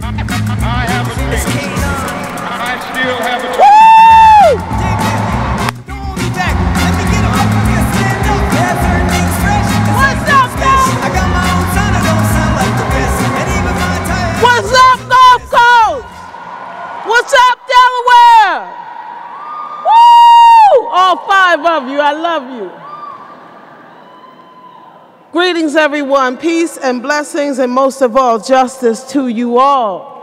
I have a dream. I still have a dream. Woo! Don't hold me back. Let me get up. Stand up. Yeah, everything's fresh. What's up, man? I got my own sound. I don't sound like the best. And even my time. What's up, Gulf Coast? What's up, Delaware? Woo! All 5 of you, I love you. Greetings, everyone. Peace and blessings, and most of all, justice to you all.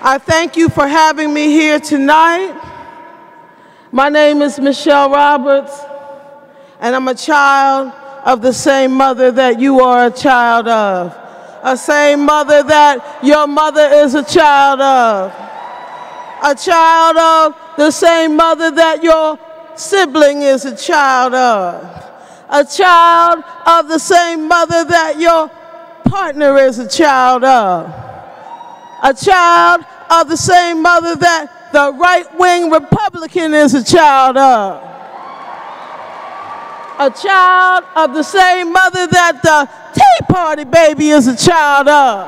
I thank you for having me here tonight. My name is Michelle Roberts, and I'm a child of the same mother that you are a child of. A same mother that your mother is a child of. A child of the same mother that your sibling is a child of. A child of the same mother that your partner is a child of. A child of the same mother that the right-wing Republican is a child of. A child of the same mother that the Tea Party baby is a child of.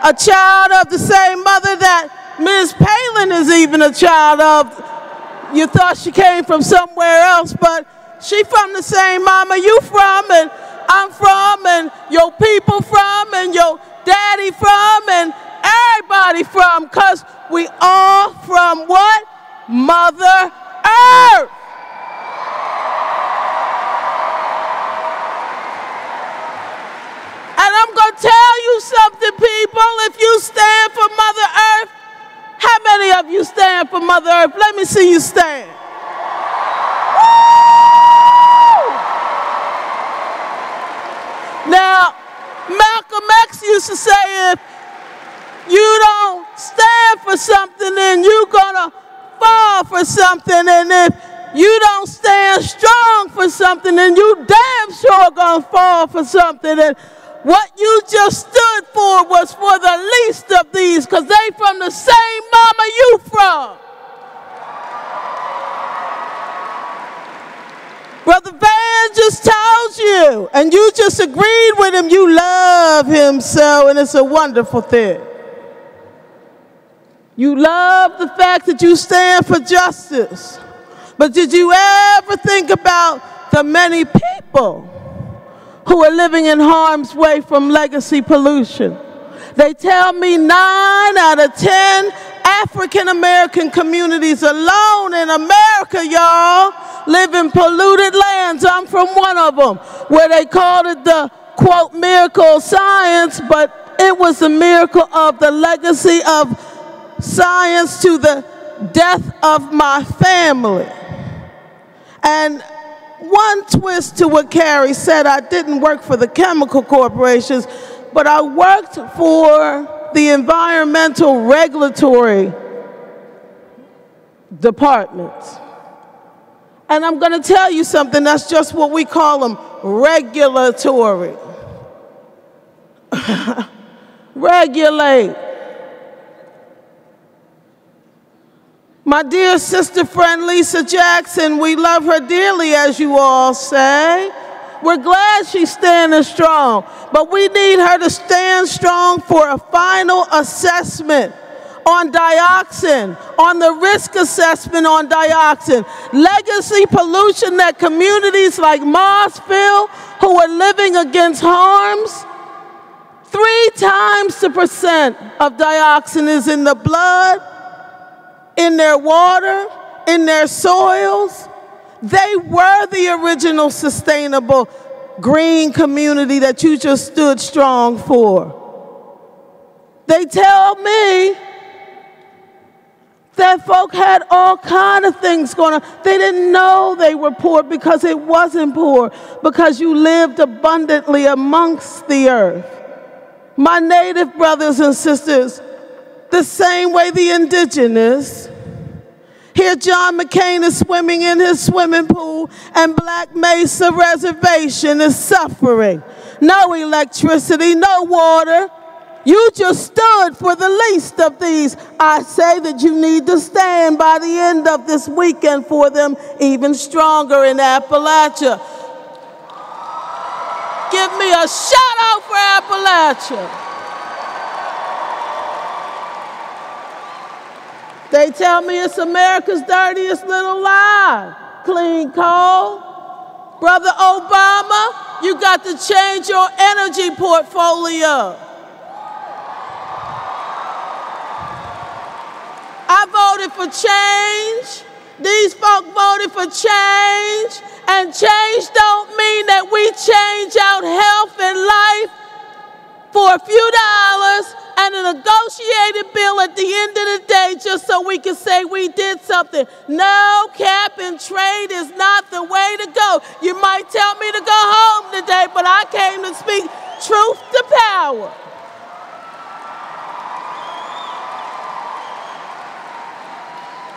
A child of the same mother that Ms. Palin is even a child of. You thought she came from somewhere else, but she from the same mama you from, and I'm from, and your people from, and your daddy from, and everybody from, because we all from what? Mother Earth. And I'm going to tell you something, people. If you stand for Mother Earth, how many of you stand for Mother Earth? Let me see you stand. Woo! Now, Malcolm X used to say, if you don't stand for something, then you're going to fall for something. And if you don't stand strong for something, then you damn sure going to fall for something. And what you just stood for was for the least of these, because they from the same mama you from. Brother Van just told you, and you just agreed with him, you love him so, and it's a wonderful thing. You love the fact that you stand for justice. But did you ever think about the many people who are living in harm's way from legacy pollution? They tell me 9 out of 10 African American communities alone in America, y'all, live in polluted lands. I'm from one of them, where they called it the, quote, miracle of science, but it was a miracle of the legacy of science to the death of my family. And one twist to what Carrie said, I didn't work for the chemical corporations, but I worked for the environmental regulatory departments. And I'm going to tell you something, that's just what we call them, regulatory. Regulate. My dear sister friend Lisa Jackson, we love her dearly, as you all say. We're glad she's standing strong, but we need her to stand strong for a final assessment on dioxin, on the risk assessment on dioxin. Legacy pollution that communities like Mossville, who are living against harms, 3 times the percent of dioxin is in the blood, in their water, in their soils. They were the original sustainable green community that you just stood strong for. They tell me that folk had all kind of things going on. They didn't know they were poor because it wasn't poor, because you lived abundantly amongst the earth. My native brothers and sisters, the same way the indigenous. Here John McCain is swimming in his swimming pool, and Black Mesa Reservation is suffering. No electricity, no water. You just stood for the least of these. I say that you need to stand by the end of this weekend for them even stronger in Appalachia. Give me a shout out for Appalachia. at you. They tell me it's America's dirtiest little lie. Clean coal. Brother Obama, you got to change your energy portfolio. I voted for change. These folk voted for change. And change don't mean that we change out health and life for a few dollars and a negotiated bill at the end of the day just so we can say we did something. No, cap and trade is not the way to go. You might tell me to go home today, but I came to speak truth to power.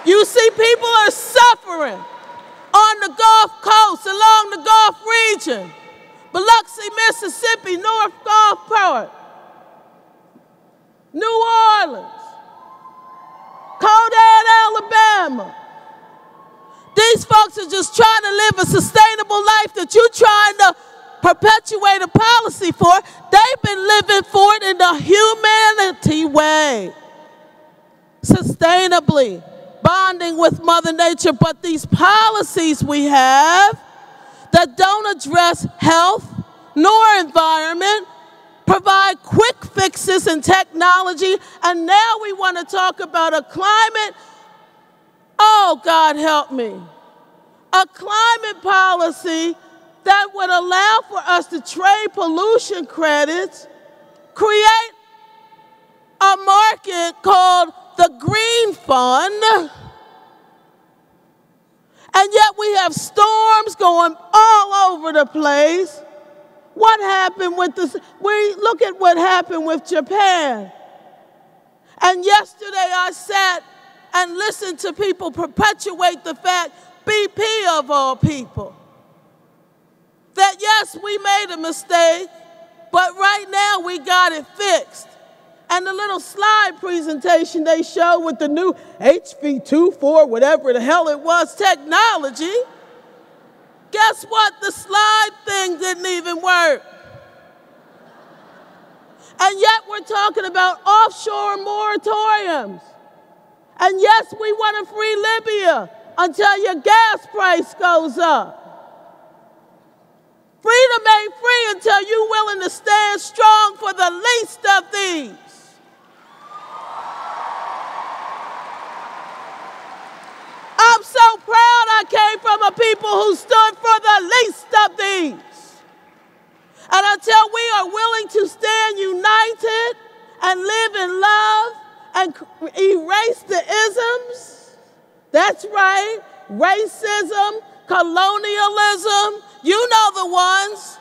You see, people are suffering on the Gulf Coast, along the Gulf region, Biloxi, Mississippi, North Gulfport, New Orleans, Codan, Alabama. These folks are just trying to live a sustainable life that you're trying to perpetuate a policy for. They've been living for it in the humanity way, sustainably, bonding with Mother Nature. But these policies we have that don't address health nor environment, provide quick fixes in technology, and now we want to talk about a climate, oh God help me, a climate policy that would allow for us to trade pollution credits, create a market called the Green Fund, and yet we have storms going all over the place. What happened with this? We look at what happened with Japan. And yesterday I sat and listened to people perpetuate the fact, BP of all people, that yes, we made a mistake, but right now we got it fixed. And the little slide presentation they showed with the new HV24, whatever the hell it was, technology, guess what? The slide thing didn't even work. And yet we're talking about offshore moratoriums. And yes, we want to free Libya until your gas price goes up. Freedom ain't free until you're willing to stand strong for the least of these. I'm so proud I came from a people who stood for the least of these. And until we are willing to stand united and live in love and erase the isms, that's right, racism, colonialism, you know the ones,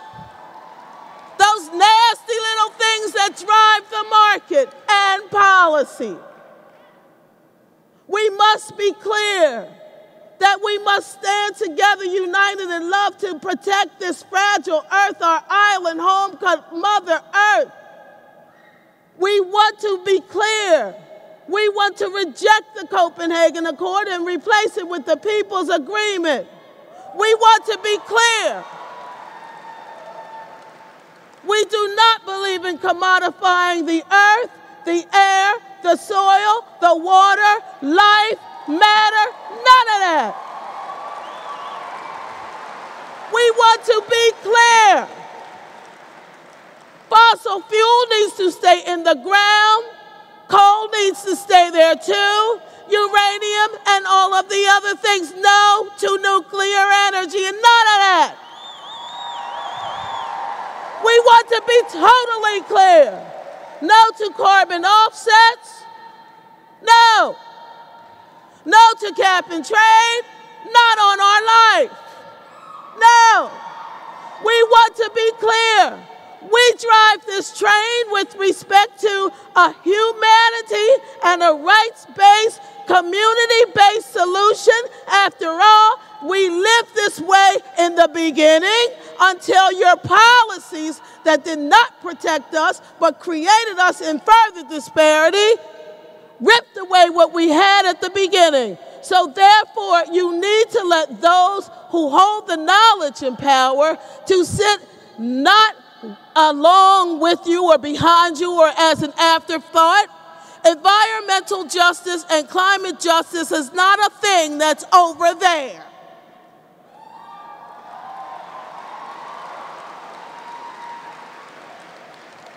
those nasty little things that drive the market and policy. We must be clear that we must stand together, united in love to protect this fragile earth, our island home, Mother Earth. We want to be clear. We want to reject the Copenhagen Accord and replace it with the People's Agreement. We want to be clear. We do not believe in commodifying the earth, the air, the soil, the water, life, matter, none of that. We want to be clear. Fossil fuel needs to stay in the ground. Coal needs to stay there too. Uranium and all of the other things. No to nuclear energy and none of that. We want to be totally clear. No to carbon offsets. No. No to cap and trade. Not on our life. No. We want to be clear. We drive this train with respect to a humanity and a rights-based, community-based solution. After all, we lived this way in the beginning until your policies that did not protect us but created us in further disparity ripped away what we had at the beginning. So therefore, you need to let those who hold the knowledge and power to sit not along with you or behind you or as an afterthought. Environmental justice and climate justice is not a thing that's over there.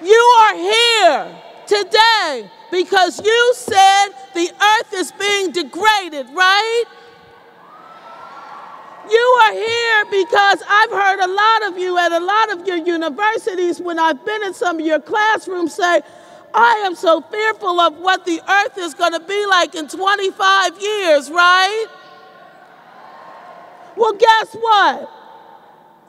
You are here today because you said the earth is being degraded, right? You are here because I've heard a lot of you at a lot of your universities when I've been in some of your classrooms say, I am so fearful of what the earth is going to be like in 25 years, right? Well, guess what?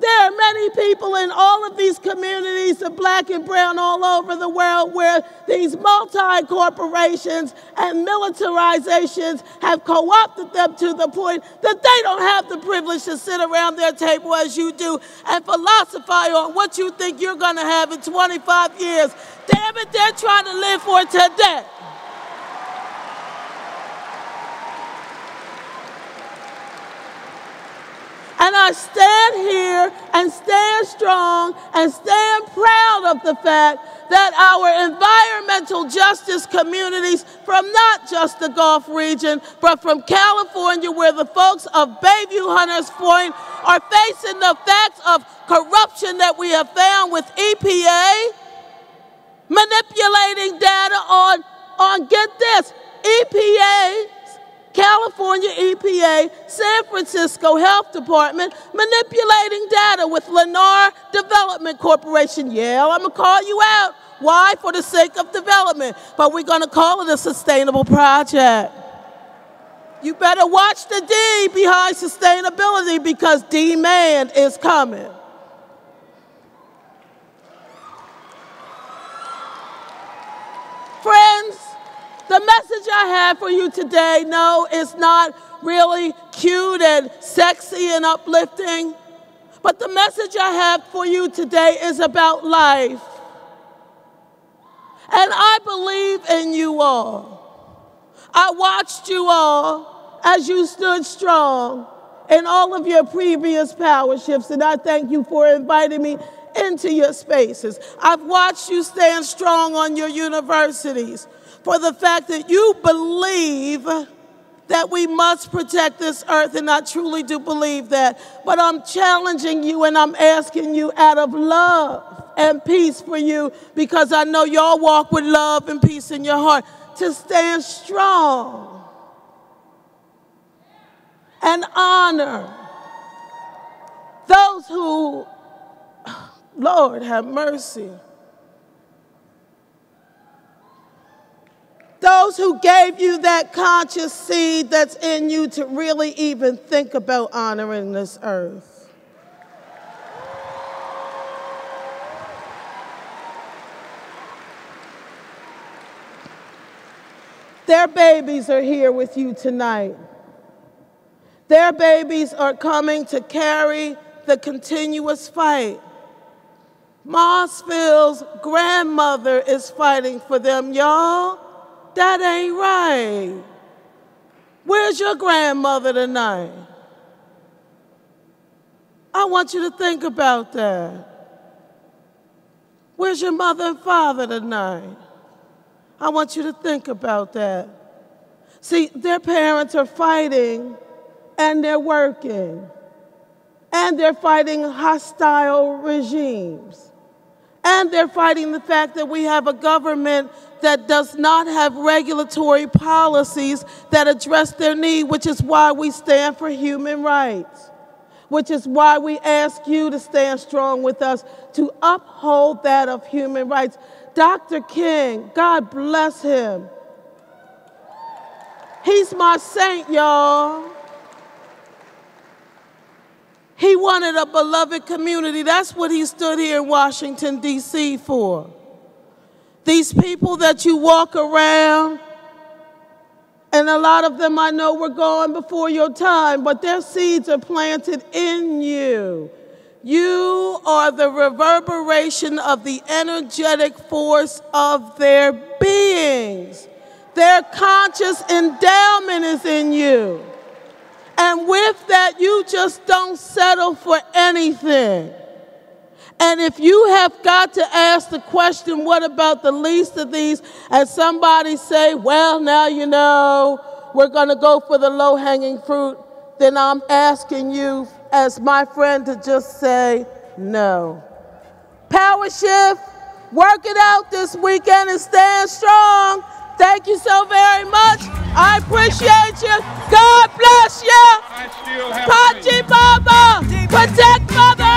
There are many people in all of these communities, the black and brown all over the world, where these multi-corporations and militarizations have co-opted them to the point that they don't have the privilege to sit around their table as you do and philosophize on what you think you're going to have in 25 years. Damn it, they're trying to live for today. And I stand here and stand strong and stand proud of the fact that our environmental justice communities from not just the Gulf region, but from California, where the folks of Bayview Hunters Point are facing the facts of corruption that we have found with EPA, manipulating data on get this, EPA, California EPA, San Francisco Health Department, manipulating data with Lennar Development Corporation. Yeah, I'm going to call you out. Why? For the sake of development. But we're going to call it a sustainable project. You better watch the D behind sustainability because demand is coming. Friends, the message I have for you today, no, it's not really cute and sexy and uplifting, but the message I have for you today is about life. And I believe in you all. I watched you all as you stood strong in all of your previous power shifts, and I thank you for inviting me into your spaces. I've watched you stand strong on your universities for the fact that you believe that we must protect this earth, and I truly do believe that. But I'm challenging you and I'm asking you out of love and peace for you, because I know y'all walk with love and peace in your heart, to stand strong and honor those who, Lord have mercy, those who gave you that conscious seed that's in you to really even think about honoring this earth. Their babies are here with you tonight. Their babies are coming to carry the continuous fight. Mossville's grandmother is fighting for them, y'all. That ain't right. Where's your grandmother tonight? I want you to think about that. Where's your mother and father tonight? I want you to think about that. See, their parents are fighting and they're working. And they're fighting hostile regimes. And they're fighting the fact that we have a government that does not have regulatory policies that address their need, which is why we stand for human rights, which is why we ask you to stand strong with us to uphold that of human rights. Dr. King, God bless him. He's my saint, y'all. He wanted a beloved community. That's what he stood here in Washington, D.C. for. These people that you walk around, and a lot of them I know were gone before your time, but their seeds are planted in you. You are the reverberation of the energetic force of their beings. Their conscious endowment is in you. And with that, you just don't settle for anything. And if you have got to ask the question, what about the least of these? And somebody say, well, now you know, we're going to go for the low-hanging fruit. Then I'm asking you, as my friend, to just say no. Power shift, work it out this weekend and stand strong. Thank you so very much. I appreciate you. God bless you. I still have faith. Pachi Baba, protect Mother